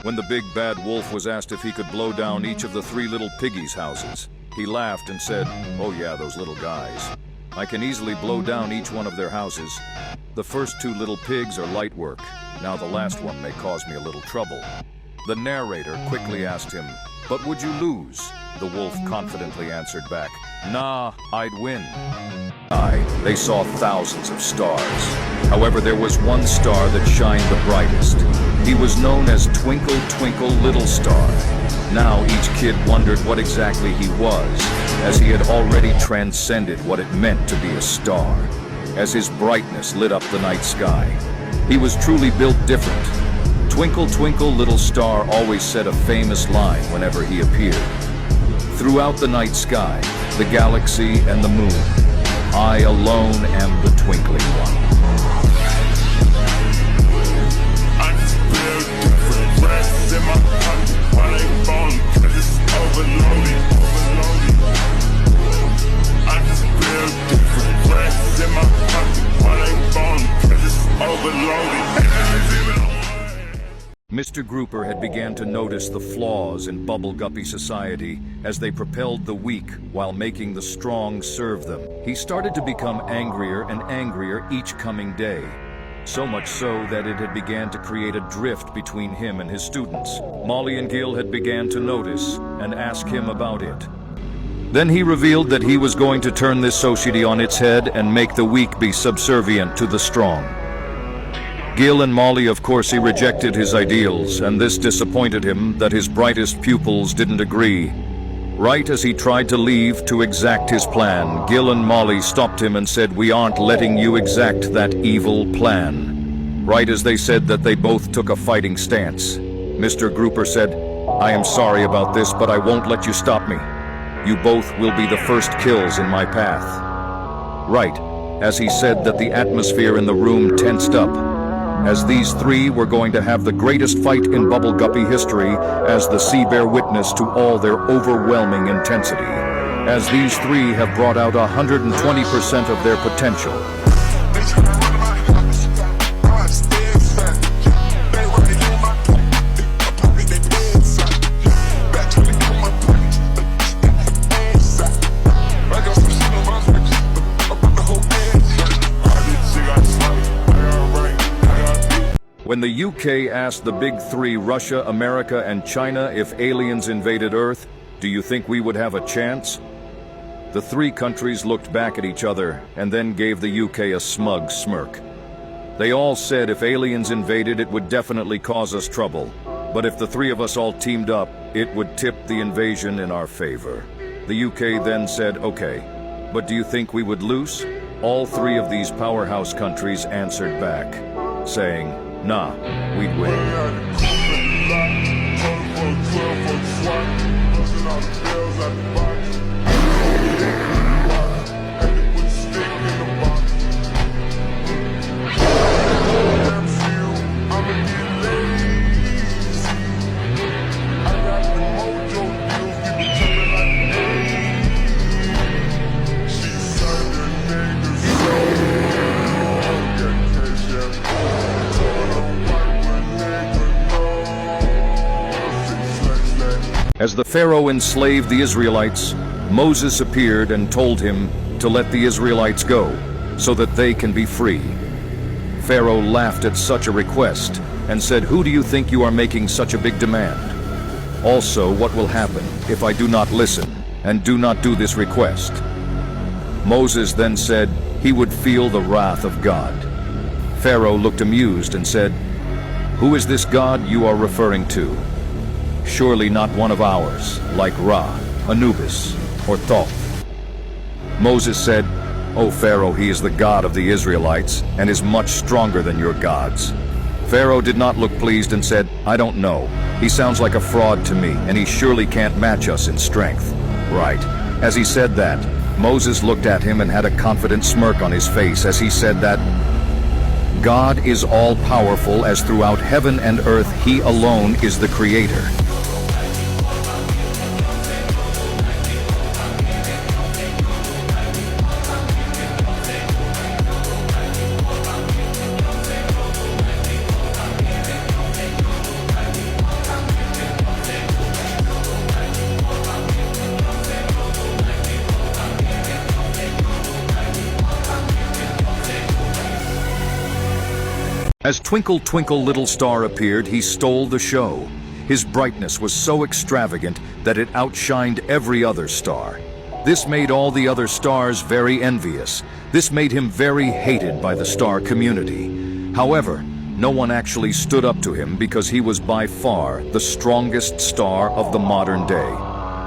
When the big bad wolf was asked if he could blow down each of the three little piggies' houses, he laughed and said, "Oh yeah, those little guys. I can easily blow down each one of their houses. The first two little pigs are light work. Now the last one may cause me a little trouble." The narrator quickly asked him, "But would you lose?" The wolf confidently answered back, "Nah, I'd win." They saw thousands of stars. However, there was one star that shined the brightest. He was known as Twinkle, Twinkle, Little Star. Now each kid wondered what exactly he was, as he had already transcended what it meant to be a star, as his brightness lit up the night sky. He was truly built different. Twinkle, twinkle, little star always said a famous line whenever he appeared. Throughout the night sky, the galaxy and the moon, I alone am the twinkling one. I just feel different breaths in my pocket while they falling, 'cause it's overloaded. I just feel different breaths in my pocket while they falling, 'cause it's overloaded. Mr. Grouper had began to notice the flaws in Bubble Guppy society as they propelled the weak while making the strong serve them. He started to become angrier and angrier each coming day, so much so that it had began to create a drift between him and his students. Molly and Gil had began to notice and ask him about it. Then he revealed that he was going to turn this society on its head and make the weak be subservient to the strong. Gil and Molly, of course, he rejected his ideals, and this disappointed him that his brightest pupils didn't agree. Right as he tried to leave to exact his plan, Gil and Molly stopped him and said, "We aren't letting you exact that evil plan." Right as they said that, they both took a fighting stance. Mr. Grouper said, "I am sorry about this, but I won't let you stop me. You both will be the first kills in my path." Right as he said that, the atmosphere in the room tensed up, as these three were going to have the greatest fight in Bubble Guppy history, as the sea bear witness to all their overwhelming intensity, as these three have brought out 120% of their potential. When the UK asked the big three, Russia, America, and China, if aliens invaded Earth, do you think we would have a chance? The three countries looked back at each other and then gave the UK a smug smirk. They all said if aliens invaded, it would definitely cause us trouble. But if the three of us all teamed up, it would tip the invasion in our favor. The UK then said, "Okay, but do you think we would lose?" All three of these powerhouse countries answered back, saying, "Nah, we'd win." As the Pharaoh enslaved the Israelites, Moses appeared and told him to let the Israelites go, so that they can be free. Pharaoh laughed at such a request and said, "Who do you think you are making such a big demand? Also, what will happen if I do not listen and do not do this request?" Moses then said he would feel the wrath of God. Pharaoh looked amused and said, "Who is this God you are referring to? Surely not one of ours, like Ra, Anubis, or Thoth." Moses said, "O Pharaoh, he is the God of the Israelites, and is much stronger than your gods." Pharaoh did not look pleased and said, "I don't know. He sounds like a fraud to me, and he surely can't match us in strength." Right. As he said that, Moses looked at him and had a confident smirk on his face as he said that, "God is all-powerful, as throughout heaven and earth he alone is the creator." As Twinkle Twinkle Little Star appeared, he stole the show. His brightness was so extravagant that it outshined every other star. This made all the other stars very envious. This made him very hated by the star community. However, no one actually stood up to him because he was by far the strongest star of the modern day.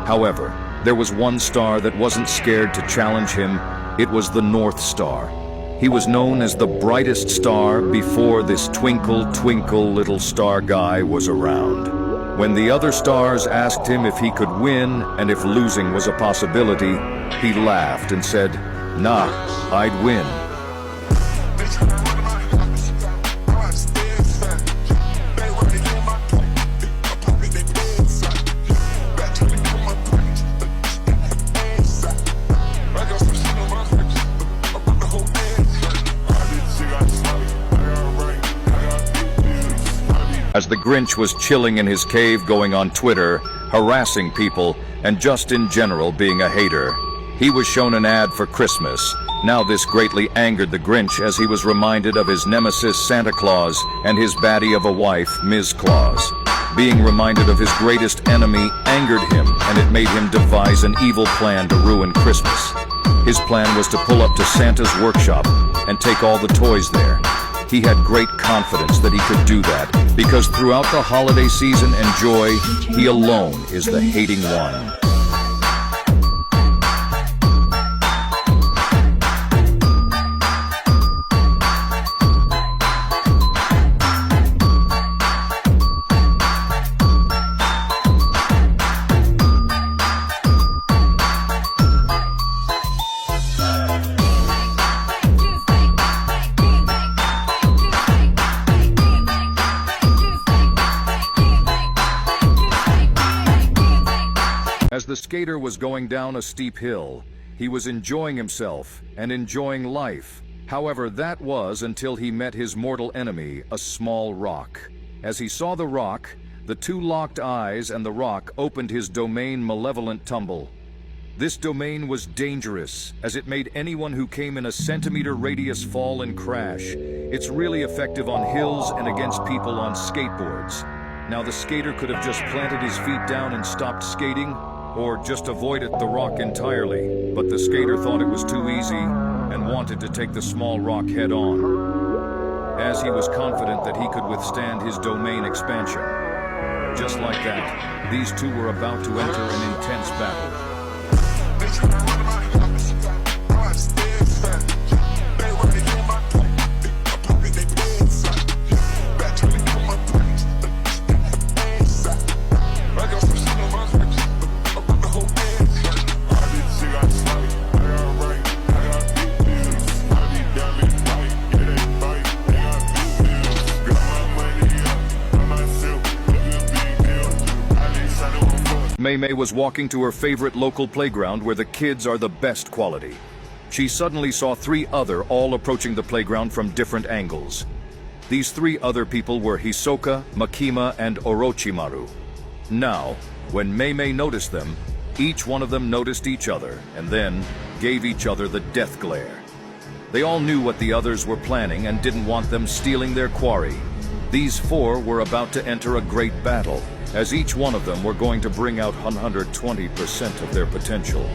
However, there was one star that wasn't scared to challenge him. It was the North Star. He was known as the brightest star before this Twinkle Twinkle Little Star guy was around. When the other stars asked him if he could win and if losing was a possibility, he laughed and said, "Nah, I'd win." As the Grinch was chilling in his cave going on Twitter, harassing people, and just in general being a hater, he was shown an ad for Christmas. Now this greatly angered the Grinch as he was reminded of his nemesis Santa Claus and his baddie of a wife, Ms. Claus. Being reminded of his greatest enemy angered him, and it made him devise an evil plan to ruin Christmas. His plan was to pull up to Santa's workshop and take all the toys there. He had great confidence that he could do that, because throughout the holiday season and joy, he alone is the hating one. As the skater was going down a steep hill, he was enjoying himself and enjoying life. However, that was until he met his mortal enemy, a small rock. As he saw the rock, the two locked eyes and the rock opened his domain malevolent tumble. This domain was dangerous, as it made anyone who came in a centimeter radius fall and crash. It's really effective on hills and against people on skateboards. Now the skater could have just planted his feet down and stopped skating, or just avoided the rock entirely, but the skater thought it was too easy and wanted to take the small rock head on, as he was confident that he could withstand his domain expansion. Just like that, these two were about to enter an intense battle. May was walking to her favorite local playground where the kids are the best quality. She suddenly saw three other all approaching the playground from different angles. These three other people were Hisoka, Makima, and Orochimaru. Now, when May noticed them, each one of them noticed each other and then gave each other the death glare. They all knew what the others were planning and didn't want them stealing their quarry. These four were about to enter a great battle, as each one of them were going to bring out 120% of their potential.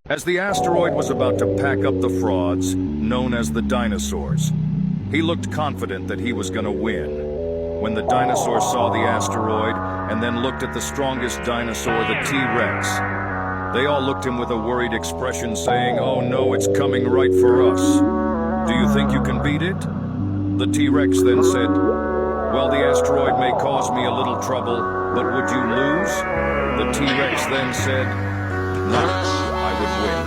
As the asteroid was about to pack up the frauds, known as the dinosaurs, he looked confident that he was going to win. When the dinosaurs saw the asteroid and then looked at the strongest dinosaur, the T-Rex, they all looked at him with a worried expression saying, "Oh no, it's coming right for us. Do you think you can beat it?" The T-Rex then said, "Well, the asteroid may cause me a little trouble, but would you lose?" The T-Rex then said, "No, I would win."